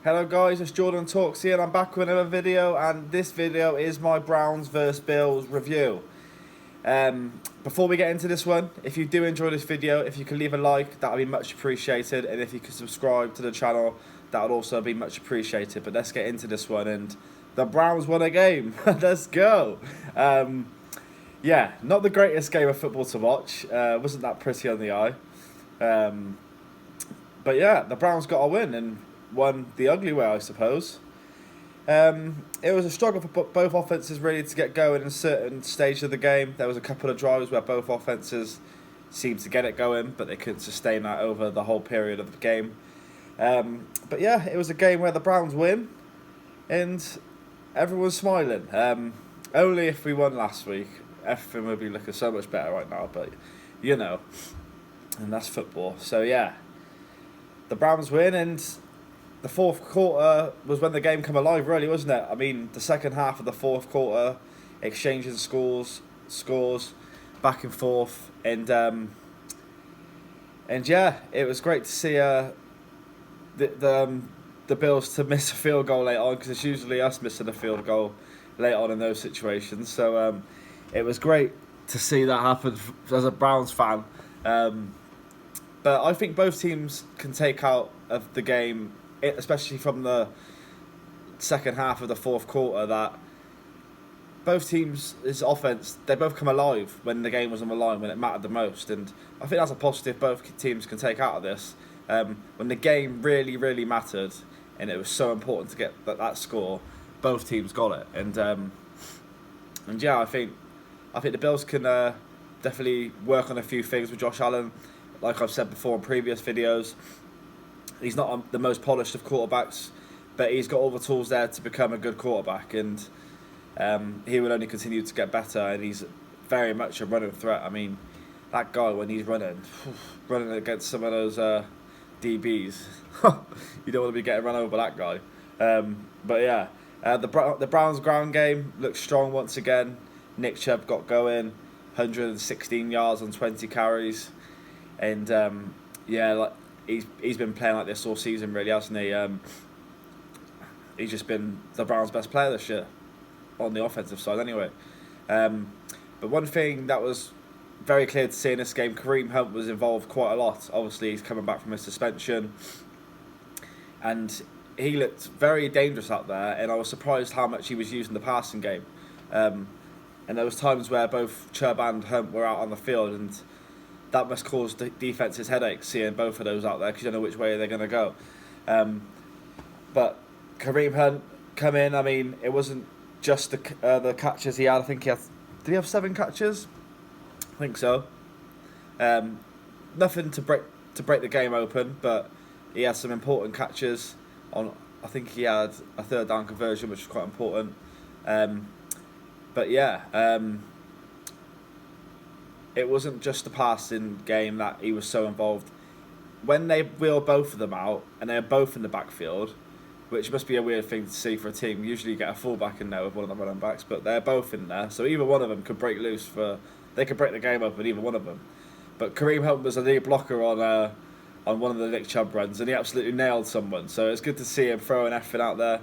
Hello guys, it's Jordan Talks here and I'm back with another video, and this video is my Browns vs Bills review. Before we get into this one, if you do enjoy this video, if you can leave a like, that would be much appreciated, and if you can subscribe to the channel, that would also be much appreciated. But let's get into this one, and the Browns won a game. Let's go. Yeah, not the greatest game of football to watch. Wasn't that pretty on the eye. But yeah, the Browns got a win and won the ugly way, I suppose. It was a struggle for both offenses really to get going in certain stages of the game. There was a couple of drives where both offenses seemed to get it going, but they couldn't sustain that over the whole period of the game. But yeah, it was a game where the Browns win, and everyone's smiling. Only if we won last week, everything would be looking so much better right now, but you know, and that's football. So yeah, the Browns win, and the fourth quarter was when the game came alive, really, wasn't it? I mean, the second half of the fourth quarter, exchanging scores, back and forth, and yeah, it was great to see the Bills to miss a field goal late on, because it's usually us missing a field goal late on in those situations. So it was great to see that happen as a Browns fan. But I think both teams can take out of the game, especially from the second half of the fourth quarter, that both teams' offense, they both come alive when the game was on the line, when it mattered the most. And I think that's a positive both teams can take out of this. When the game really, really mattered, and it was so important to get that score, both teams got it. And yeah, I think the Bills can definitely work on a few things with Josh Allen. Like I've said before in previous videos, he's not the most polished of quarterbacks, but he's got all the tools there to become a good quarterback, and he will only continue to get better, and he's very much a running threat. I mean, that guy, when he's running against some of those DBs, you don't want to be getting run over by that guy. But yeah, the Browns ground game looked strong once again. Nick Chubb got going, 116 yards on 20 carries. And yeah, like he's been playing like this all season, really, hasn't he? He's just been the Browns' best player this year on the offensive side, anyway. But one thing that was very clear to see in this game, Kareem Hunt was involved quite a lot. Obviously, he's coming back from his suspension, and he looked very dangerous out there. And I was surprised how much he was using the passing game. And there was times where both Chubb and Hunt were out on the field, and that must cause the defense's headaches, seeing both of those out there, because you don't know which way they're going to go. But Kareem Hunt come in. I mean, it wasn't just the catches he had. I think did he have 7 catches? I think so. Nothing to break the game open, but he had some important catches. I think he had a third down conversion, which was quite important. But yeah. It wasn't just the passing game that he was so involved. When they wheeled both of them out, and they're both in the backfield, which must be a weird thing to see for a team. Usually you get a fullback in there with one of the running backs, but they're both in there, so either one of them could break loose they could break the game up with either one of them. But Kareem Hunt was a lead blocker on one of the Nick Chubb runs, and he absolutely nailed someone. So it's good to see him throwing effort out there,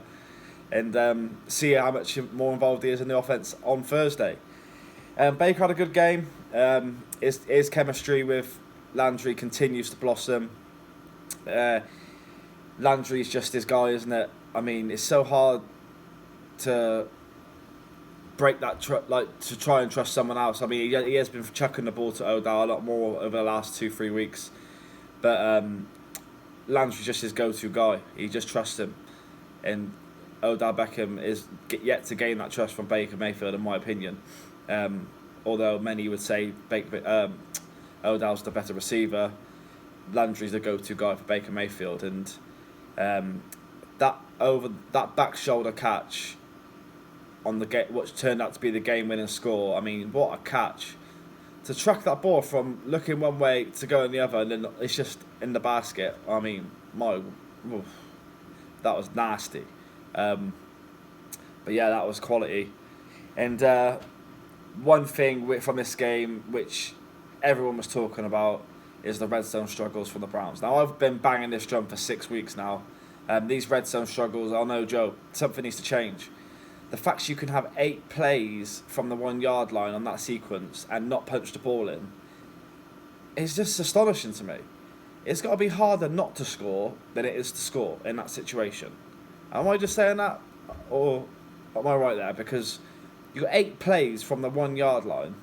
and see how much more involved he is in the offense on Thursday. Baker had a good game. His chemistry with Landry continues to blossom. Landry's just his guy, isn't it? I mean, it's so hard to break that to try and trust someone else. I mean, he has been chucking the ball to Odell a lot more over the last 2-3 weeks, but Landry's just his go-to guy. He just trusts him, and Odell Beckham is yet to gain that trust from Baker Mayfield, in my opinion. Although many would say Odell's the better receiver, Landry's the go-to guy for Baker Mayfield, and that back shoulder catch on what turned out to be the game-winning score. I mean, what a catch! To track that ball from looking one way to going the other, and then it's just in the basket. I mean, that was nasty. But yeah, that was quality. And one thing from this game, which everyone was talking about, is the Redzone struggles from the Browns. Now, I've been banging this drum for 6 weeks now. These red zone struggles are no joke. Something needs to change. The fact you can have 8 plays from the 1 yard line on that sequence and not punch the ball in is just astonishing to me. It's got to be harder not to score than it is to score in that situation. Am I just saying that? Or am I right there? Because you got 8 plays from the 1 yard line.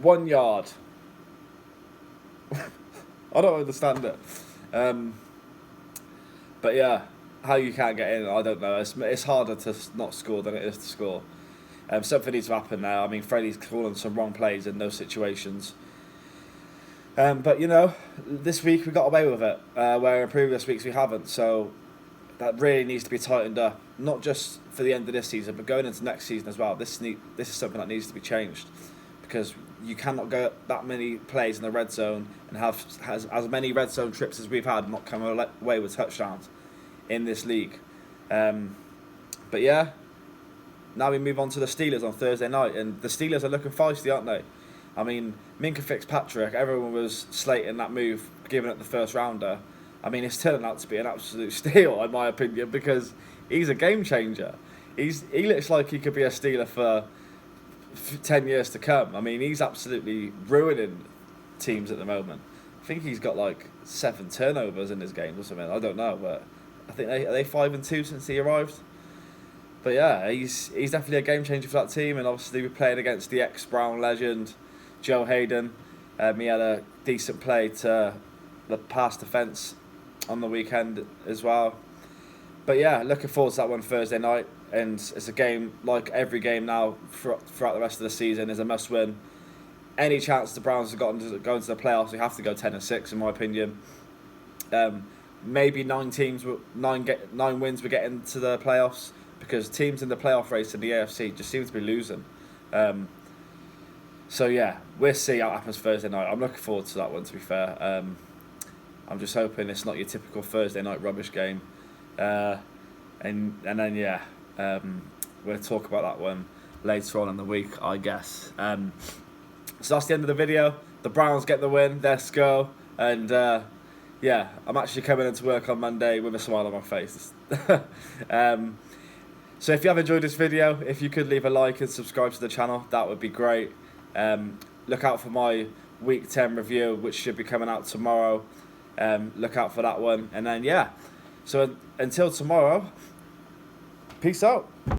1 yard. I don't understand it. But yeah, how you can't get in, I don't know. It's harder to not score than it is to score. Something needs to happen there. I mean, Freddie's calling some wrong plays in those situations. But you know, this week we got away with it, where in previous weeks we haven't. So that really needs to be tightened up, not just for the end of this season, but going into next season as well. This is something that needs to be changed, because you cannot go that many plays in the red zone and have as many red zone trips as we've had and not come away with touchdowns in this league. But yeah, now we move on to the Steelers on Thursday night, and the Steelers are looking feisty, aren't they? I mean, Minka Fitzpatrick, everyone was slating that move, giving it the first rounder. I mean, it's turning out to be an absolute steal, in my opinion, because he's a game changer. He looks like he could be a Steeler for 10 years to come. I mean, he's absolutely ruining teams at the moment. I think he's got like 7 turnovers in his games or something. I don't know, but I think are they 5-2 since he arrived. But yeah, he's definitely a game changer for that team, and obviously we're playing against the ex-Brown legend, Joe Hayden. He had a decent play to the pass defence on the weekend as well. But yeah, looking forward to that one Thursday night, and it's a game like every game now throughout the rest of the season is a must-win. Any chance the Browns have gotten to go into the playoffs, we have to go 10-6 in my opinion. Maybe 9 wins we get into the playoffs, because teams in the playoff race in the AFC just seem to be losing. So yeah, we'll see how it happens Thursday night. I'm looking forward to that one, to be fair. I'm just hoping it's not your typical Thursday night rubbish game. And then yeah, we'll talk about that one later on in the week, I guess. So that's the end of the video. The Browns get the win. Let's go. And yeah, I'm actually coming into work on Monday with a smile on my face. So if you have enjoyed this video, if you could leave a like and subscribe to the channel, that would be great. Look out for my Week 10 review, which should be coming out tomorrow. Look out for that one. And then yeah, so until tomorrow, peace out.